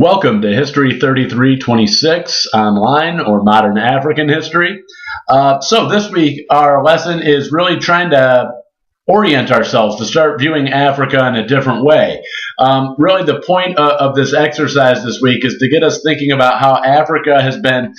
Welcome to History 3326 online or Modern African History. So this week our lesson is really trying to orient ourselves to start viewing Africa in a different way. Really the point of this exercise this week is to get us thinking about how Africa has been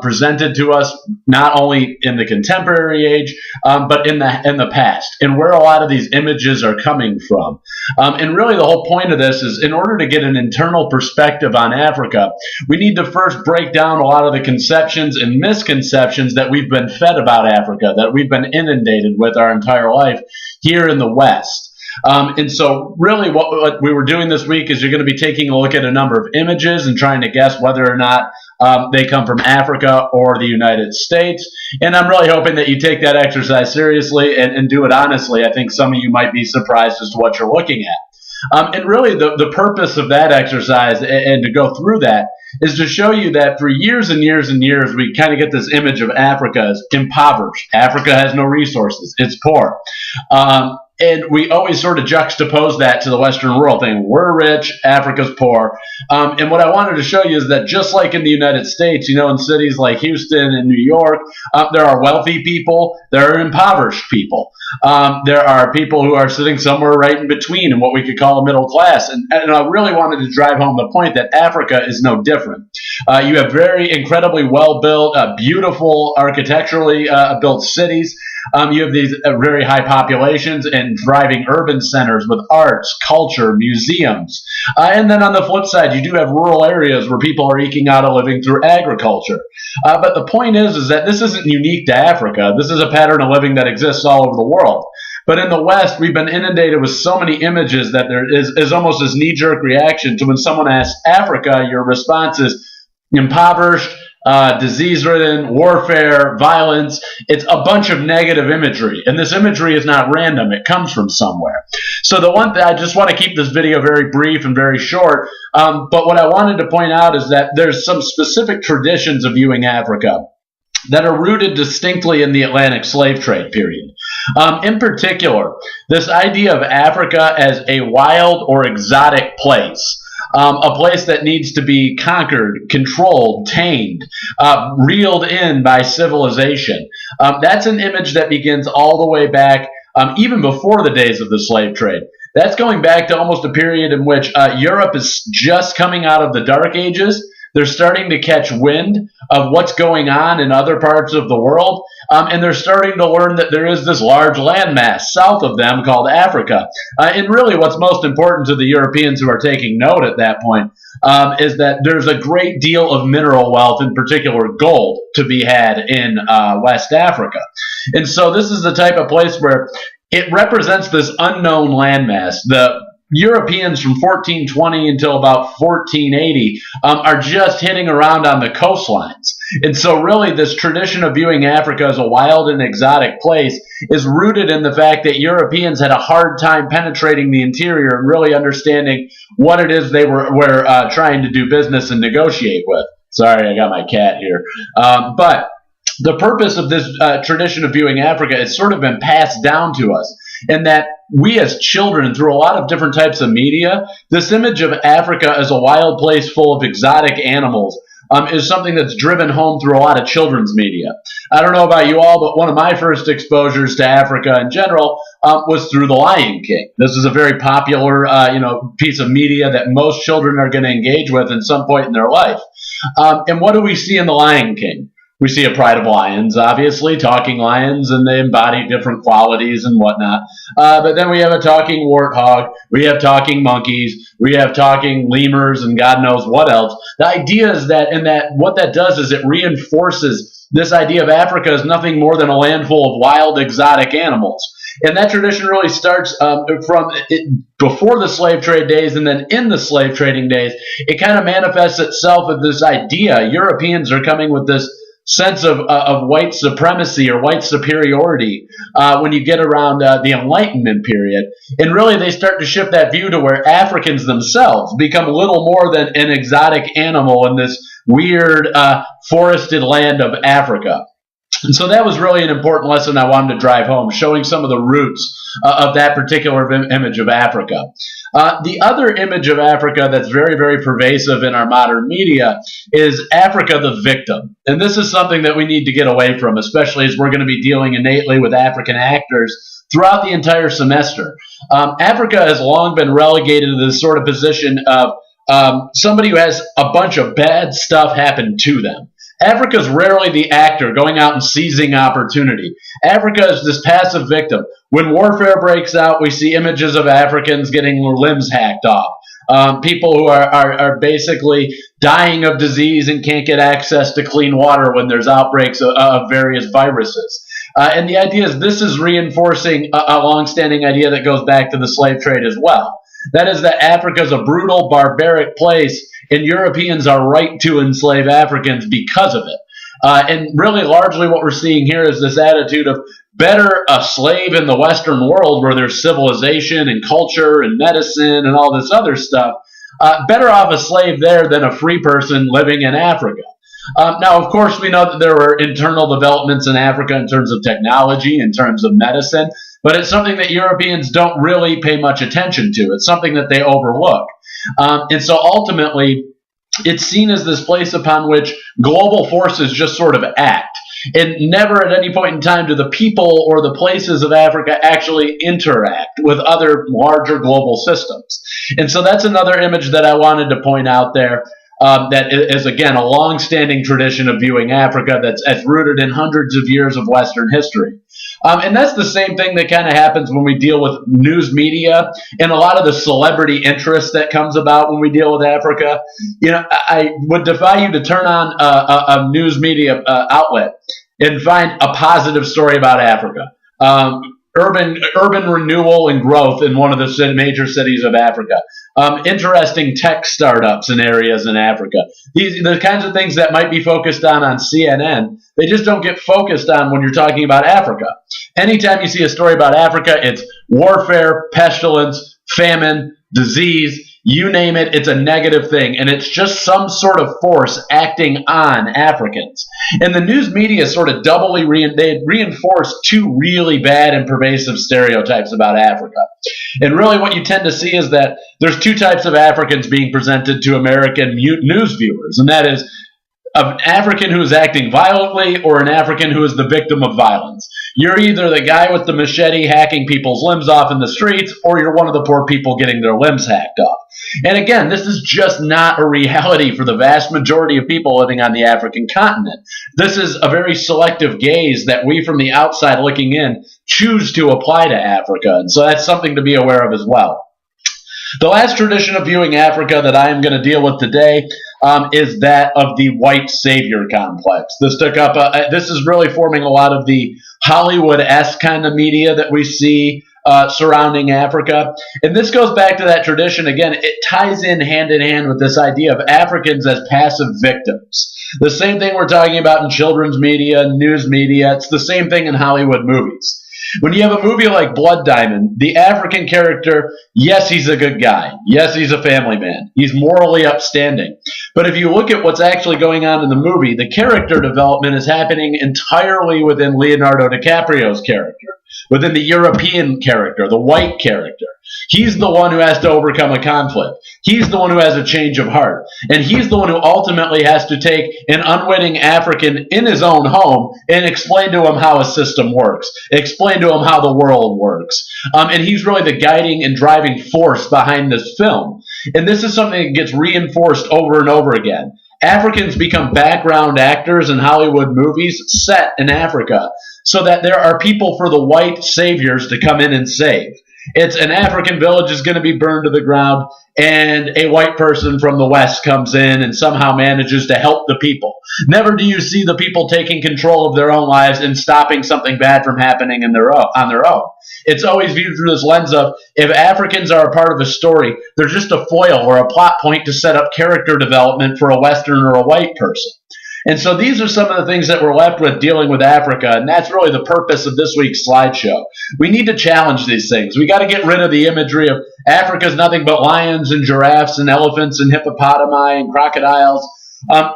presented to us not only in the contemporary age but in the past, and where a lot of these images are coming from. And really the whole point of this is, in order to get an internal perspective on Africa, we need to first break down a lot of the conceptions and misconceptions that we've been fed about Africa, that we've been inundated with our entire life here in the West. And so really what we were doing this week is you're going to be taking a look at a number of images and trying to guess whether or not they come from Africa or the United States. And I'm really hoping that you take that exercise seriously and do it honestly. I think some of you might be surprised as to what you're looking at. And really the purpose of that exercise and to go through that is to show you that for years and years and years we kind of get this image of Africa as impoverished. Africa has no resources. It's poor. And we always sort of juxtapose that to the Western world thing. We're rich, Africa's poor. And what I wanted to show you is that just like in the United States, you know, in cities like Houston and New York, there are wealthy people, there are impoverished people. There are people who are sitting somewhere right in between in what we could call a middle class. And I really wanted to drive home the point that Africa is no different. You have very incredibly well-built, beautiful, architecturally built cities. You have these very high populations and thriving urban centers with arts, culture, museums. And then on the flip side, you do have rural areas where people are eking out a living through agriculture. But the point is that this isn't unique to Africa. This is a pattern of living that exists all over the world. But in the West, we've been inundated with so many images that there is almost this knee-jerk reaction to when someone asks Africa, your response is impoverished, disease-ridden, warfare, violence. It's a bunch of negative imagery, and this imagery is not random. It comes from somewhere. So the one thing, I just want to keep this video very brief and very short, but what I wanted to point out is that there's some specific traditions of viewing Africa that are rooted distinctly in the Atlantic slave trade period. In particular, this idea of Africa as a wild or exotic place. A place that needs to be conquered, controlled, tamed, reeled in by civilization. That's an image that begins all the way back, even before the days of the slave trade. That's going back to almost a period in which Europe is just coming out of the Dark Ages. They're starting to catch wind of what's going on in other parts of the world, and they're starting to learn that there is this large landmass south of them called Africa. And really what's most important to the Europeans who are taking note at that point is that there's a great deal of mineral wealth, in particular gold, to be had in West Africa. And so this is the type of place where it represents this unknown landmass. The Europeans from 1420 until about 1480 are just hitting around on the coastlines. And so really this tradition of viewing Africa as a wild and exotic place is rooted in the fact that Europeans had a hard time penetrating the interior and really understanding what it is they were trying to do business and negotiate with. Sorry, I got my cat here. But the purpose of this tradition of viewing Africa has sort of been passed down to us, in that we as children, through a lot of different types of media, this image of Africa as a wild place full of exotic animals is something that's driven home through a lot of children's media. I don't know about you all, but one of my first exposures to Africa in general was through The Lion King. This is a very popular piece of media that most children are going to engage with at some point in their life. And what do we see in The Lion King? We see a pride of lions, obviously, talking lions, and they embody different qualities and whatnot. But then we have a talking warthog, we have talking monkeys, we have talking lemurs, and God knows what else. The idea is that, what that does is it reinforces this idea of Africa as nothing more than a land full of wild, exotic animals. And that tradition really starts from before the slave trade days, and then in the slave trading days, it kind of manifests itself with this idea. Europeans are coming with this sense of white supremacy or white superiority when you get around the Enlightenment period. And really they start to shift that view to where Africans themselves become little more than an exotic animal in this weird forested land of Africa. And so that was really an important lesson I wanted to drive home, showing some of the roots of that particular image of Africa. The other image of Africa that's very, very pervasive in our modern media is Africa the victim. And this is something that we need to get away from, especially as we're going to be dealing innately with African actors throughout the entire semester. Africa has long been relegated to this sort of position of somebody who has a bunch of bad stuff happen to them. Africa's rarely the actor going out and seizing opportunity. Africa is this passive victim. When warfare breaks out, we see images of Africans getting their limbs hacked off. People who are basically dying of disease and can't get access to clean water when there's outbreaks of various viruses. And the idea is this is reinforcing a long-standing idea that goes back to the slave trade as well. That is that Africa is a brutal, barbaric place, and Europeans are right to enslave Africans because of it. And really, largely what we're seeing here is this attitude of better a slave in the Western world where there's civilization and culture and medicine and all this other stuff, better off a slave there than a free person living in Africa. Now, of course, we know that there were internal developments in Africa in terms of technology, in terms of medicine, but it's something that Europeans don't really pay much attention to. It's something that they overlook. And so ultimately, it's seen as this place upon which global forces just sort of act. And never at any point in time do the people or the places of Africa actually interact with other larger global systems. And so that's another image that I wanted to point out there. That is, again, a long-standing tradition of viewing Africa that's rooted in hundreds of years of Western history. And that's the same thing that kind of happens when we deal with news media and a lot of the celebrity interest that comes about when we deal with Africa. You know, I would defy you to turn on a news media outlet and find a positive story about Africa. Urban renewal and growth in one of the major cities of Africa. Interesting tech startups in areas in Africa. The kinds of things that might be focused on CNN, they just don't get focused on when you're talking about Africa. Anytime you see a story about Africa, it's warfare, pestilence, famine, disease, you name it, it's a negative thing, and it's just some sort of force acting on Africans. And the news media sort of doubly reinforce two really bad and pervasive stereotypes about Africa. And really what you tend to see is that there's two types of Africans being presented to American news viewers, and that is an African who is acting violently or an African who is the victim of violence. You're either the guy with the machete hacking people's limbs off in the streets, or you're one of the poor people getting their limbs hacked off. And again, this is just not a reality for the vast majority of people living on the African continent. This is a very selective gaze that we from the outside looking in choose to apply to Africa. And so that's something to be aware of as well. The last tradition of viewing Africa that I am going to deal with today is that of the white savior complex. This is really forming a lot of the Hollywood-esque kind of media that we see surrounding Africa. And this goes back to that tradition. Again, it ties in hand with this idea of Africans as passive victims. The same thing we're talking about in children's media, news media. It's the same thing in Hollywood movies. When you have a movie like Blood Diamond, the African character, yes, he's a good guy. Yes, he's a family man. He's morally upstanding. But if you look at what's actually going on in the movie, the character development is happening entirely within Leonardo DiCaprio's character, within the European character, the white character. He's the one who has to overcome a conflict. He's the one who has a change of heart. And he's the one who ultimately has to take an unwitting African in his own home and explain to him how a system works, explain to him how the world works. And he's really the guiding and driving force behind this film. And this is something that gets reinforced over and over again. Africans become background actors in Hollywood movies set in Africa so that there are people for the white saviors to come in and save. It's an African village is going to be burned to the ground, and a white person from the West comes in and somehow manages to help the people. Never do you see the people taking control of their own lives and stopping something bad from happening on their own. It's always viewed through this lens of, if Africans are a part of a story, they're just a foil or a plot point to set up character development for a Western or a white person. And so these are some of the things that we're left with dealing with Africa, and that's really the purpose of this week's slideshow. We need to challenge these things. We got to get rid of the imagery of Africa's nothing but lions and giraffes and elephants and hippopotami and crocodiles.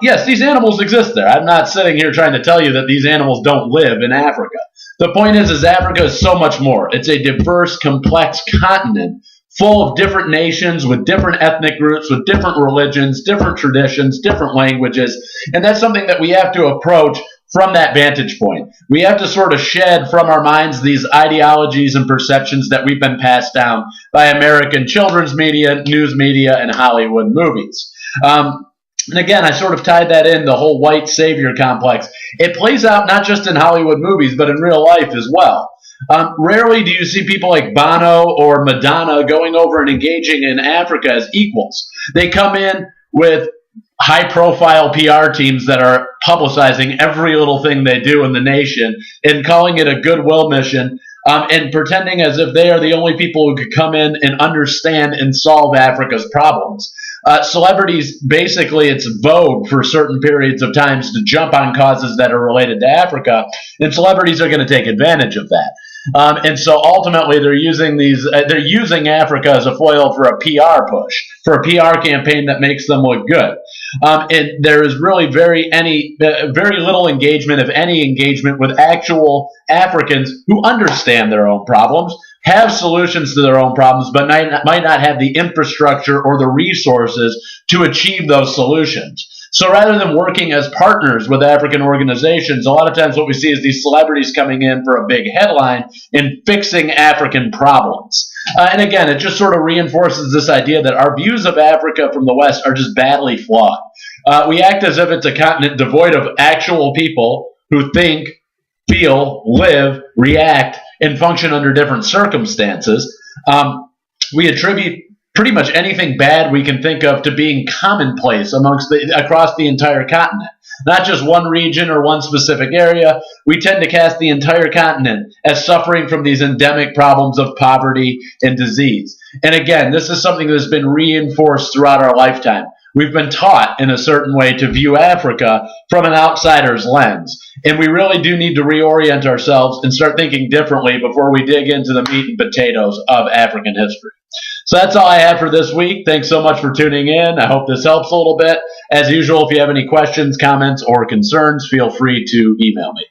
Yes, these animals exist there. I'm not sitting here trying to tell you that these animals don't live in Africa. The point is Africa is so much more. It's a diverse, complex continent full of different nations with different ethnic groups, with different religions, different traditions, different languages. And that's something that we have to approach from that vantage point. We have to sort of shed from our minds these ideologies and perceptions that we've been passed down by American children's media, news media, and Hollywood movies. And again, I sort of tied that in, the whole white savior complex. It plays out not just in Hollywood movies, but in real life as well. Rarely do you see people like Bono or Madonna going over and engaging in Africa as equals. They come in with high-profile PR teams that are publicizing every little thing they do in the nation and calling it a goodwill mission, and pretending as if they are the only people who could come in and understand and solve Africa's problems. Celebrities, basically, it's vogue for certain periods of times to jump on causes that are related to Africa, and celebrities are going to take advantage of that. And so ultimately, they're using Africa as a foil for a PR push, for a PR campaign that makes them look good. And there is really very little engagement, if any engagement, with actual Africans who understand their own problems, have solutions to their own problems, but might not have the infrastructure or the resources to achieve those solutions. So rather than working as partners with African organizations, a lot of times what we see is these celebrities coming in for a big headline and fixing African problems. And again, it just sort of reinforces this idea that our views of Africa from the West are just badly flawed. We act as if it's a continent devoid of actual people who think, feel, live, react, and function under different circumstances. We attribute pretty much anything bad we can think of to being commonplace across the entire continent. Not just one region or one specific area. We tend to cast the entire continent as suffering from these endemic problems of poverty and disease. And again, this is something that has been reinforced throughout our lifetime. We've been taught in a certain way to view Africa from an outsider's lens. And we really do need to reorient ourselves and start thinking differently before we dig into the meat and potatoes of African history. So that's all I have for this week. Thanks so much for tuning in. I hope this helps a little bit. As usual, if you have any questions, comments, or concerns, feel free to email me.